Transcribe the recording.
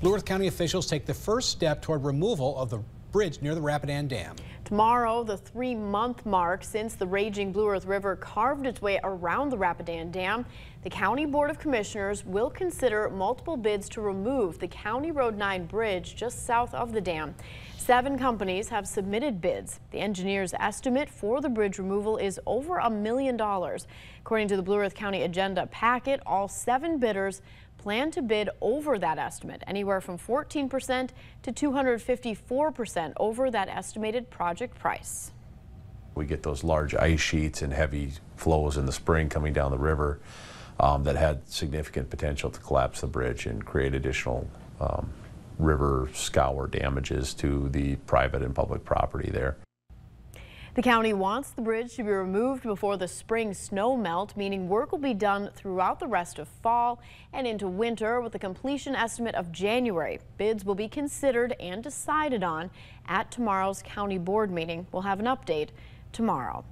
Blue Earth County officials take the first step toward removal of the bridge near the Rapidan Dam. Tomorrow, the 3-month mark since the raging Blue Earth River carved its way around the Rapidan Dam. The County Board of Commissioners will consider multiple bids to remove the County Road 9 bridge just south of the dam. 7 companies have submitted bids. The engineer's estimate for the bridge removal is over $1 million. According to the Blue Earth County agenda packet, all 7 bidders plan to bid over that estimate, anywhere from 14% to 254% over that estimated project price. We get those large ice sheets and heavy flows in the spring coming down the river that had significant potential to collapse the bridge and create additional river scour damages to the private and public property there. The county wants the bridge to be removed before the spring snow melt, meaning work will be done throughout the rest of fall and into winter with a completion estimate of January. Bids will be considered and decided on at tomorrow's county board meeting. We'll have an update tomorrow.